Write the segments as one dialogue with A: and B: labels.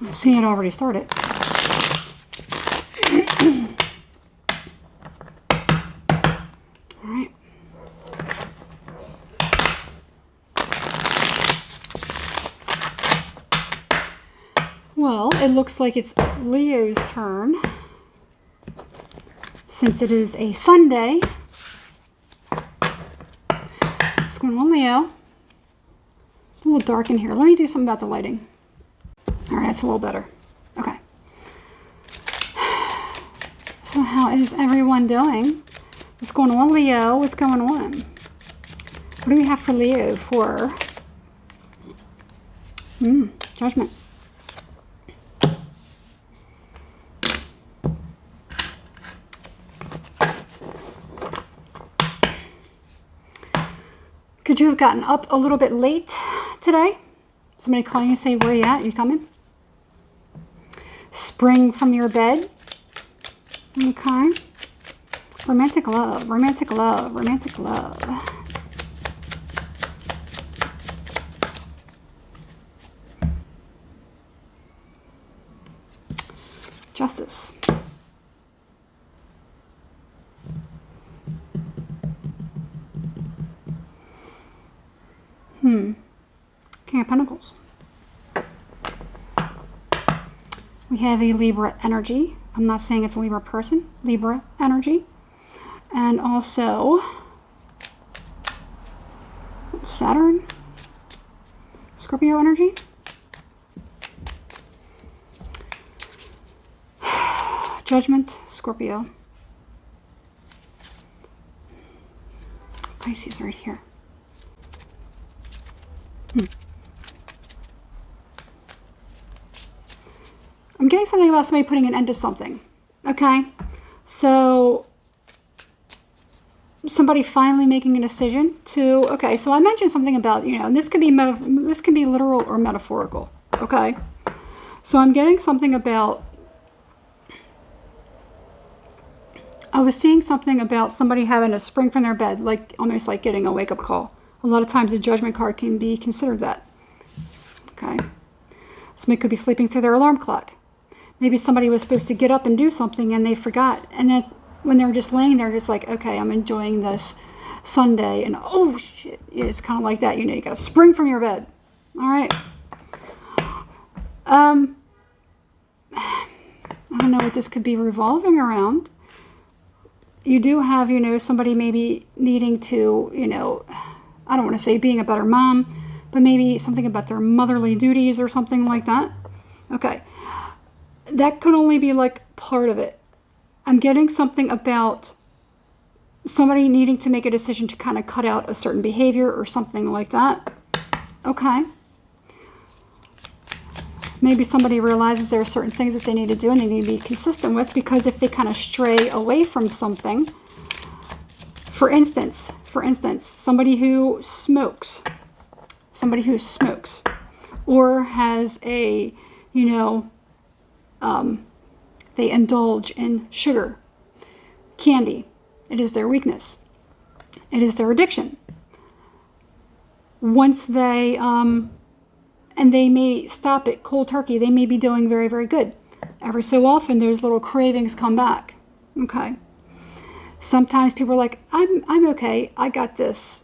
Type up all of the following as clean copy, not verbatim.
A: I see it already started. All right. Well, it looks like it's Leo's turn. Since it is a Sunday. What's going on, Leo? It's a little dark in here. Let me do something about the lighting. All right, that's a little better. Okay. So how is everyone doing? What's going on, Leo? What's going on? What do we have for Leo for Judgment? Could you have gotten up a little bit late today? Somebody call you and say, where you at? You coming? Spring from your bed. Okay. Romantic love, romantic love, romantic love. Justice. King of Pentacles. We have a Libra energy. I'm not saying it's a Libra person. Libra energy. And also Saturn. Scorpio energy. Judgment. Scorpio. Pisces right here. I'm getting something about somebody putting an end to something. Okay, so somebody finally making a decision to. Okay, so I mentioned something about, you know, and this could be literal or metaphorical. Okay, so I'm getting something about. I was seeing something about somebody having to spring from their bed, like almost like getting a wake-up call. A lot of times the Judgment card can be considered that. Okay. Somebody could be sleeping through their alarm clock. Maybe somebody was supposed to get up and do something and they forgot. And then when they're just laying there, just like, okay, I'm enjoying this Sunday. And oh, shit. It's kind of like that. You know, you got to spring from your bed. All right. I don't know what this could be revolving around. You do have, you know, somebody maybe needing to, you know, I don't want to say being a better mom, but maybe something about their motherly duties or something like that. Okay. That could only be like part of it. I'm getting something about somebody needing to make a decision to kind of cut out a certain behavior or something like that. Okay. Maybe somebody realizes there are certain things that they need to do and they need to be consistent with, because if they kind of stray away from something, for instance, somebody who smokes, or has a, you know, they indulge in sugar, candy. It is their weakness. It is their addiction. Once they, and they may stop it cold turkey, they may be doing very, very good. Every so often, those little cravings come back. Okay. Sometimes people are like, I'm okay. I got this.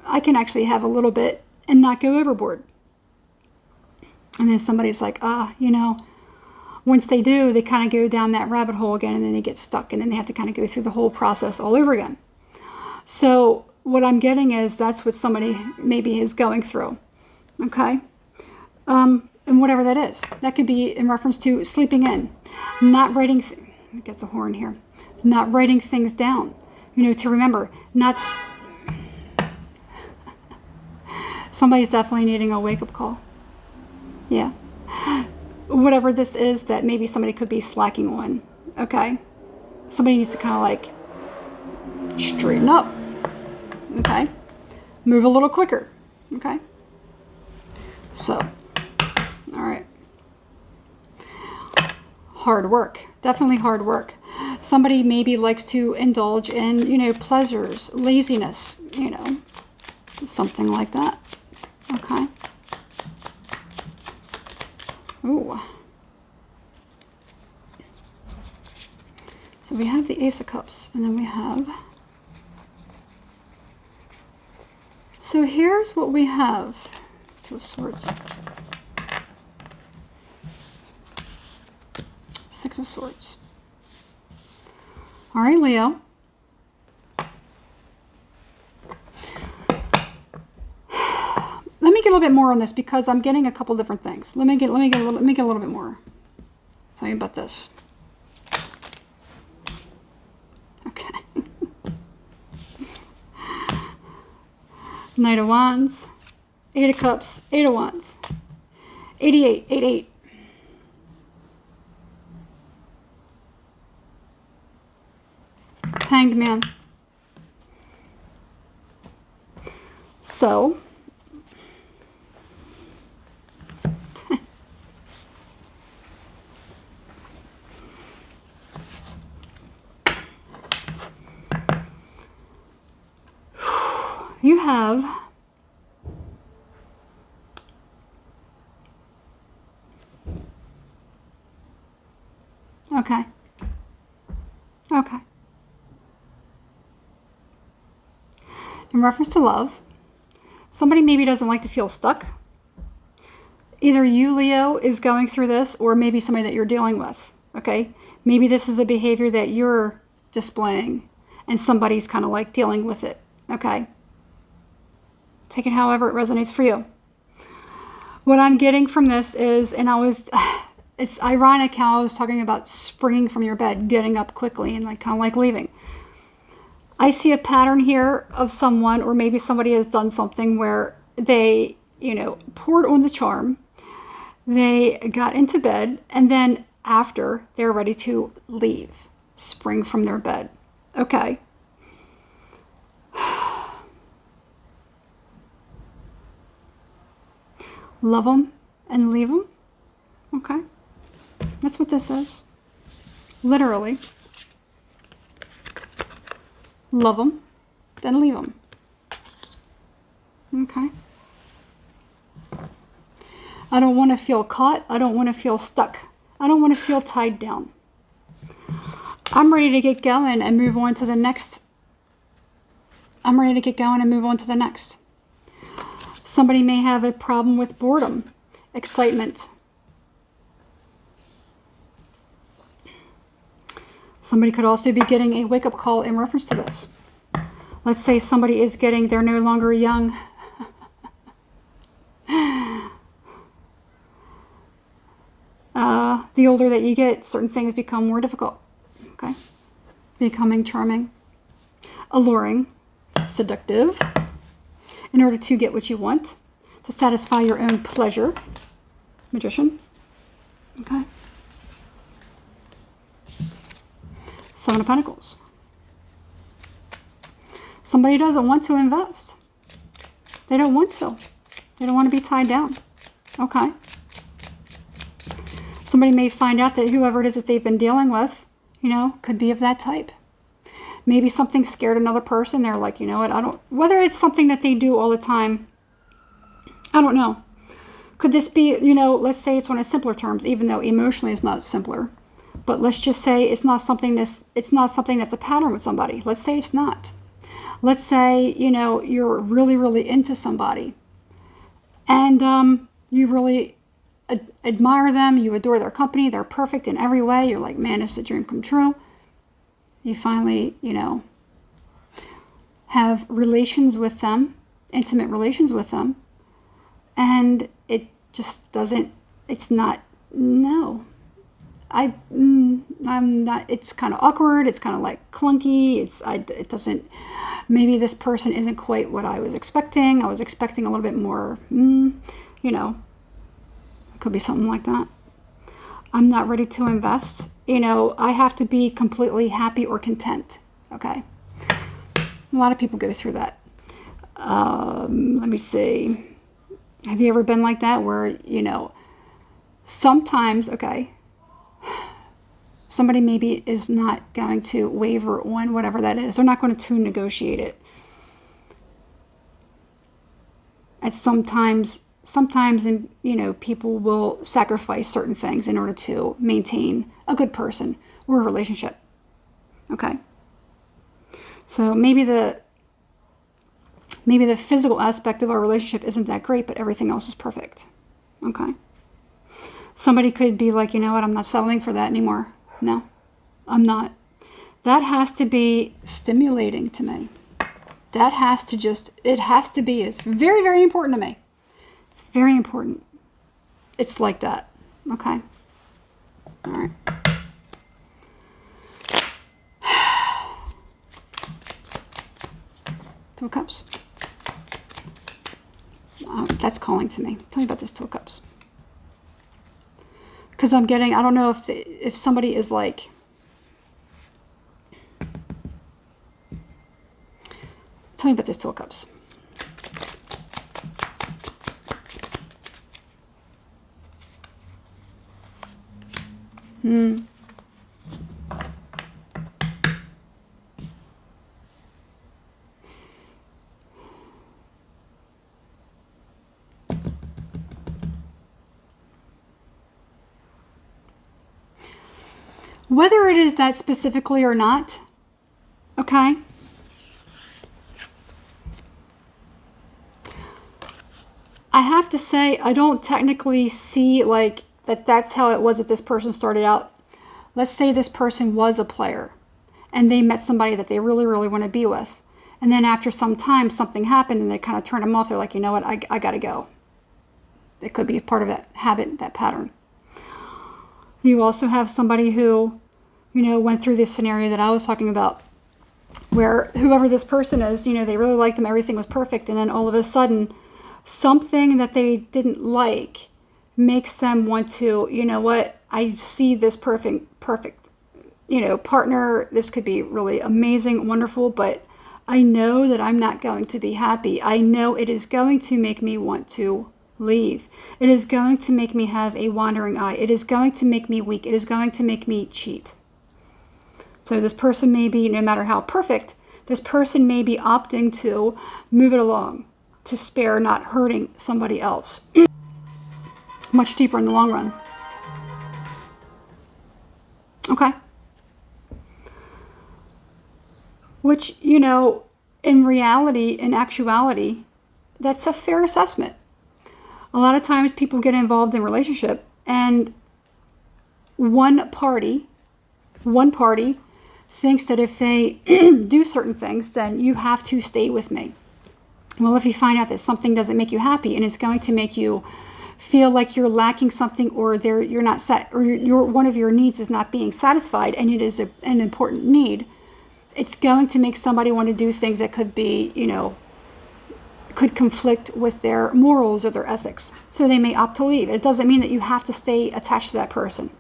A: I can actually have a little bit and not go overboard. And then somebody's like, you know, once they do, they kind of go down that rabbit hole again, and then they get stuck, and then they have to kind of go through the whole process all over again. So what I'm getting is that's what somebody maybe is going through. Okay. And whatever that is, that could be in reference to sleeping in, not writing, it gets a horn here, not writing things down, you know, to remember, somebody's definitely needing a wake-up call. Yeah. Whatever this is that maybe somebody could be slacking on. Okay. Somebody needs to kind of like straighten up. Okay. Move a little quicker. Okay. So, all right. Hard work. Definitely hard work. Somebody maybe likes to indulge in, you know, pleasures, laziness, you know, something like that. Okay. Ooh, Ace of Cups. And then we have... So here's what we have. Two of Swords. Six of Swords. All right, Leo. Let me get a little bit more on this because I'm getting a couple different things. Let me get a little bit more. Tell me about this. Okay. Knight of Wands, Eight of Cups, Eight of Wands, 88, 88. Hanged Man. So, you have okay. In reference to love, somebody maybe doesn't like to feel stuck. Either you, Leo, is going through this, or maybe somebody that you're dealing with, okay? Maybe this is a behavior that you're displaying, and somebody's kind of like dealing with it, okay? Take it however it resonates for you. What I'm getting from this is, it's ironic how I was talking about springing from your bed, getting up quickly, and like kind of like leaving. I see a pattern here of someone, or maybe somebody has done something where they, poured on the charm, they got into bed, and then after they're ready to leave, spring from their bed. Okay. Love them and leave them. Okay. That's what this is. Literally. Love them, then leave them. Okay. I don't want to feel caught. I don't want to feel stuck. I don't want to feel tied down. I'm ready to get going and move on to the next. Somebody may have a problem with boredom, excitement. Somebody could also be getting a wake-up call in reference to this. Let's say somebody is getting, they're no longer young. The older that you get, certain things become more difficult. Okay? Becoming charming, alluring, seductive, in order to get what you want, to satisfy your own pleasure. Magician. Okay? Seven of Pentacles. Somebody doesn't want to invest. They don't want to. They don't want to be tied down. Okay. Somebody may find out that whoever it is that they've been dealing with, could be of that type. Maybe something scared another person. They're like, what, whether it's something that they do all the time, I don't know. Could this be, let's say it's one of simpler terms, even though emotionally it's not simpler. But let's just say it's not something that's a pattern with somebody. Let's say it's not. Let's say, you're really, really into somebody. And you really admire them. You adore their company. They're perfect in every way. You're like, man, it's a dream come true. You finally, have relations with them, intimate relations with them. And it just doesn't, it's not, no. I'm not, it's kind of awkward. It's kind of like clunky. It doesn't, maybe this person isn't quite what I was expecting. I was expecting a little bit more, could be something like that. I'm not ready to invest. I have to be completely happy or content. Okay. A lot of people go through that. Let me see. Have you ever been like that where, sometimes, okay, somebody maybe is not going to waver on whatever that is. They're not going to negotiate it. And sometimes, people will sacrifice certain things in order to maintain a good person or a relationship. Okay. So maybe the physical aspect of our relationship isn't that great, but everything else is perfect. Okay. Somebody could be like, you know what, I'm not settling for that anymore. No, I'm not. That has to be stimulating to me. That has to it has to be. It's very, very important to me. It's very important. It's like that. Okay. All right. Two of Cups. That's calling to me. Tell me about this Two of Cups. Because I'm getting, I don't know if somebody is like, tell me about this Two of Cups. Whether it is that specifically or not, okay, I have to say I don't technically see like that's how it was that this person started out. Let's say this person was a player and they met somebody that they really, really want to be with. And then after some time, something happened and they kind of turned them off. They're like, you know what, I got to go. It could be part of that habit, that pattern. You also have somebody who, you know, went through this scenario that I was talking about, where whoever this person is, you know, they really liked them, everything was perfect, and then all of a sudden, something that they didn't like makes them want to, you know what, I see this perfect, you know, partner. This could be really amazing, wonderful, but I know that I'm not going to be happy. I know it is going to make me want to leave. It is going to make me have a wandering eye. It is going to make me weak. It is going to make me cheat. So this person may be, no matter how perfect, this person may be opting to move it along, to spare not hurting somebody else. Much deeper in the long run. Okay. Which, you know, in reality, in actuality, that's a fair assessment. A lot of times people get involved in a relationship and one party thinks that if they do certain things, then you have to stay with me. Well, if you find out that something doesn't make you happy and it's going to make you feel like you're lacking something, or you're not set, or one of your needs is not being satisfied, and it is an important need, it's going to make somebody want to do things that could be, you know, could conflict with their morals or their ethics. So they may opt to leave. It doesn't mean that you have to stay attached to that person.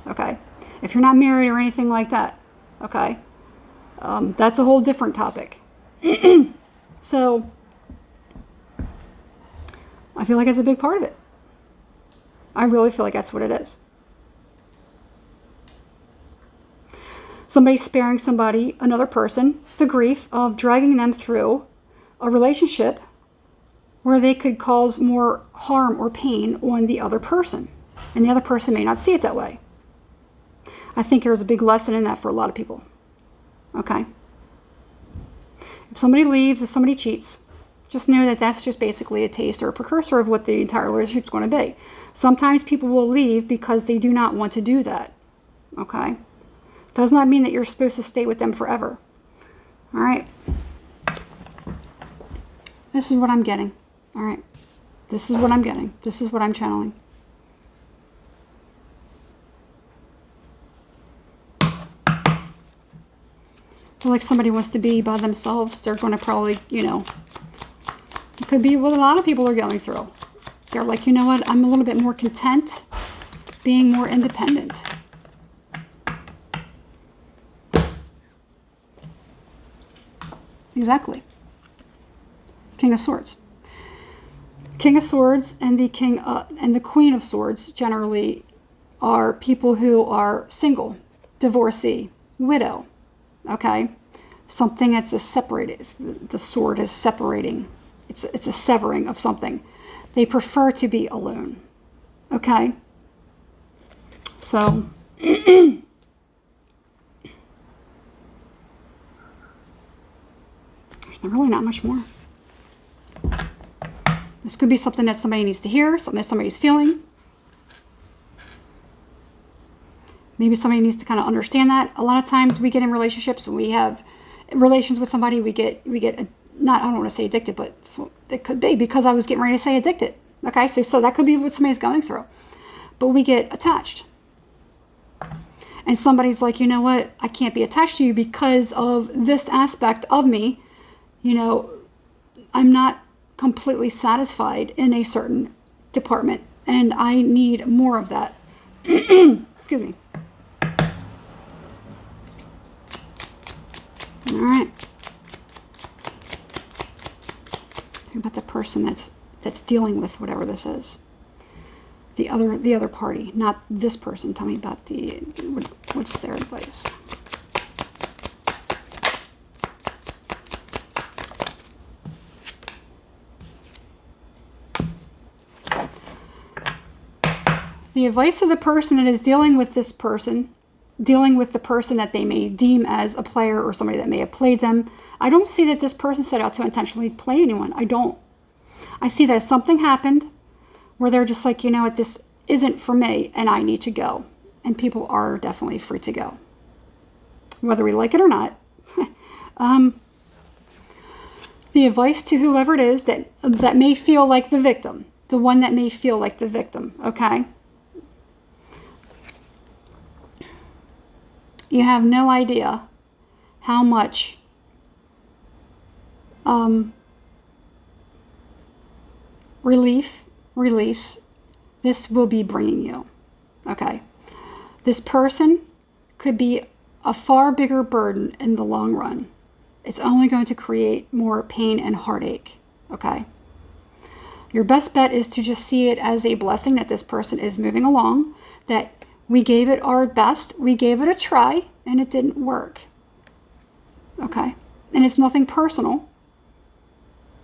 A: Okay. If you're not married or anything like that. Okay. That's a whole different topic. So I feel like it's a big part of it. I really feel like that's what it is. Somebody sparing somebody, another person, the grief of dragging them through a relationship where they could cause more harm or pain on the other person. And the other person may not see it that way. I think there's a big lesson in that for a lot of people. Okay? If somebody leaves, if somebody cheats, just know that that's just basically a taste or a precursor of what the entire relationship is going to be. Sometimes people will leave because they do not want to do that. Okay? Does not mean that you're supposed to stay with them forever. All right? This is what I'm getting. All right. This is what I'm getting. This is what I'm channeling. I feel like somebody wants to be by themselves. They're going to probably, you know, it could be what a lot of people are going through. They're like, you know what, I'm a little bit more content being more independent. Exactly. King of Swords. King of Swords and the King and the Queen of Swords generally are people who are single, divorcee, widow. Okay, something that's separated. The sword is separating. It's a severing of something. They prefer to be alone. Okay, so Really not much more. This could be something that somebody needs to hear, something that somebody's feeling. Maybe somebody needs to kind of understand that. A lot of times we get in relationships, when we have relations with somebody, we get not, I don't want to say addicted, but it could be, because I was getting ready to say addicted. Okay, so that could be what somebody's going through. But we get attached. And somebody's like, you know what, I can't be attached to you because of this aspect of me. You know, I'm not completely satisfied in a certain department, and I need more of that. Excuse me. All right. Think about the person that's dealing with whatever this is. The other party, not this person. Tell me about what's their advice. The advice of the person that is dealing with this person, dealing with the person that they may deem as a player or somebody that may have played them. I don't see that this person set out to intentionally play anyone. I don't. I see that something happened where they're just like, you know what, this isn't for me and I need to go. And people are definitely free to go, whether we like it or not. The advice to whoever it is that may feel like the victim, the one that may feel like the victim, okay? You have no idea how much release this will be bringing you, okay? This person could be a far bigger burden in the long run. It's only going to create more pain and heartache, okay? Your best bet is to just see it as a blessing that this person is moving along, that we gave it our best, we gave it a try, and it didn't work. Okay? And it's nothing personal.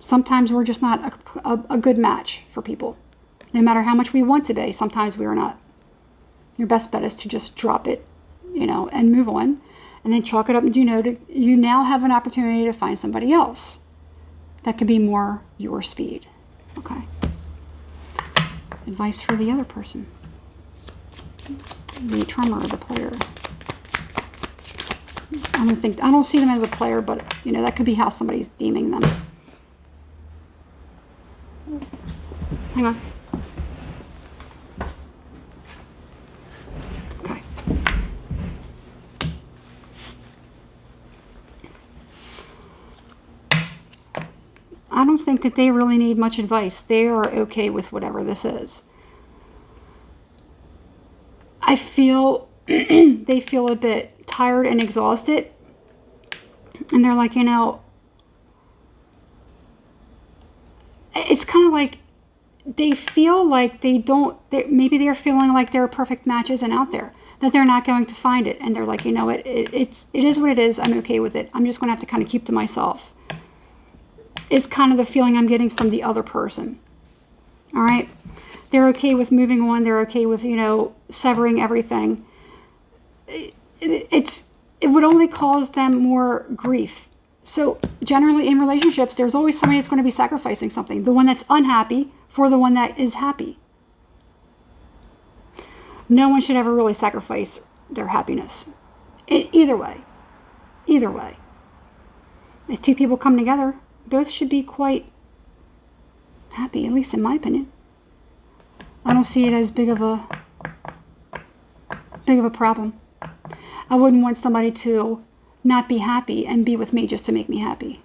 A: Sometimes we're just not a good match for people. No matter how much we want to be, sometimes we are not. Your best bet is to just drop it, you know, and move on. And then chalk it up and you now have an opportunity to find somebody else that could be more your speed. Okay? Advice for the other person. The trummer or the player. I don't see them as a player, but you know, that could be how somebody's deeming them. Hang on. Okay. I don't think that they really need much advice. They are okay with whatever this is. I feel they feel a bit tired and exhausted. And they're like, you know, it's kind of like they feel like maybe they're feeling like their perfect match isn't out there, that they're not going to find it. And they're like, you know what, it is what it is. I'm okay with it. I'm just going to have to kind of keep to myself. Is kind of the feeling I'm getting from the other person. All right. They're okay with moving on. They're okay with, you know, severing everything. It would only cause them more grief. So generally in relationships, there's always somebody that's going to be sacrificing something. The one that's unhappy for the one that is happy. No one should ever really sacrifice their happiness. Either way. Either way. If two people come together, both should be quite happy, at least in my opinion. I don't see it as big of a problem. I wouldn't want somebody to not be happy and be with me just to make me happy.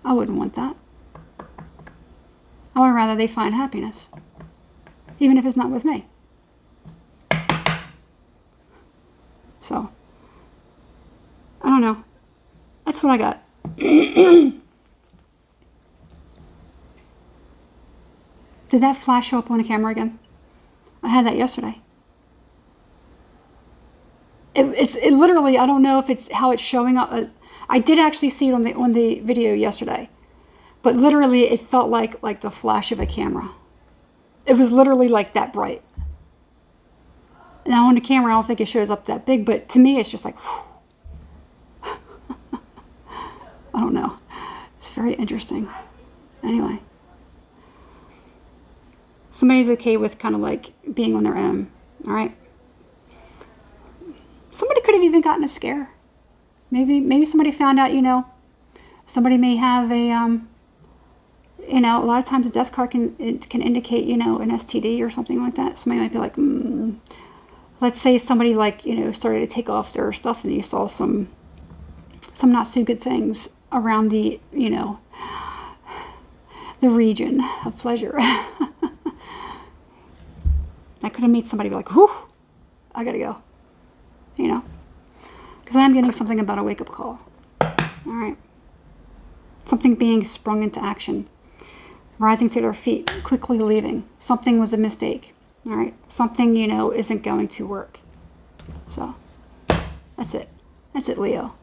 A: I wouldn't want that. I would rather they find happiness, even if it's not with me. So, I don't know. That's what I got. Did that flash show up on the camera again? I had that yesterday. It literally, I don't know if it's how it's showing up. I did actually see it on the video yesterday, but literally it felt like the flash of a camera. It was literally like that bright. Now on the camera, I don't think it shows up that big, but to me, it's just like, I don't know. It's very interesting. Anyway. Somebody's okay with kind of like being on their own. All right. Somebody could have even gotten a scare. Maybe somebody found out, somebody may have a, a lot of times a death card can indicate, an STD or something like that. Somebody might be like, let's say somebody started to take off their stuff and you saw some not so good things around the, the region of pleasure. That could have made somebody be like, whew, I gotta go. Because I am getting something about a wake-up call. All right. Something being sprung into action. Rising to their feet, quickly leaving. Something was a mistake. All right. Something, isn't going to work. So, that's it. That's it, Leo.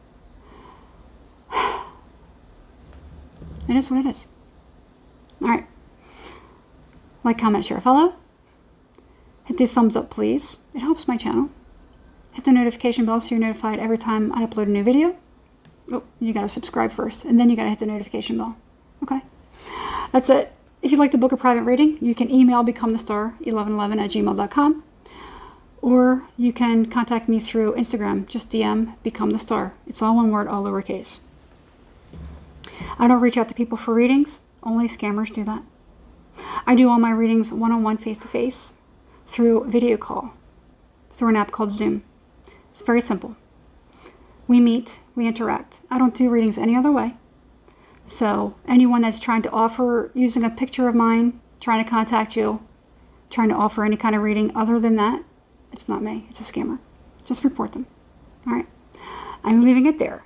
A: It is what it is. All right. Like, comment, share, follow. Hit the thumbs up, please. It helps my channel. Hit the notification bell so you're notified every time I upload a new video. Oh, you got to subscribe first, and then you got to hit the notification bell. Okay? That's it. If you'd like to book a private reading, you can email becomethestar1111@gmail.com, or you can contact me through Instagram. Just DM becomethestar. It's all one word, all lowercase. I don't reach out to people for readings. Only scammers do that. I do all my readings one-on-one, face-to-face, through video call, through an app called Zoom. It's very simple. We meet, we interact. I don't do readings any other way. So anyone that's trying to offer, using a picture of mine, trying to contact you, trying to offer any kind of reading other than that, it's not me. It's a scammer. Just report them. All right. I'm leaving it there.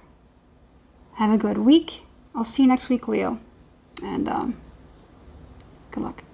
A: Have a good week. I'll see you next week, Leo. And good luck.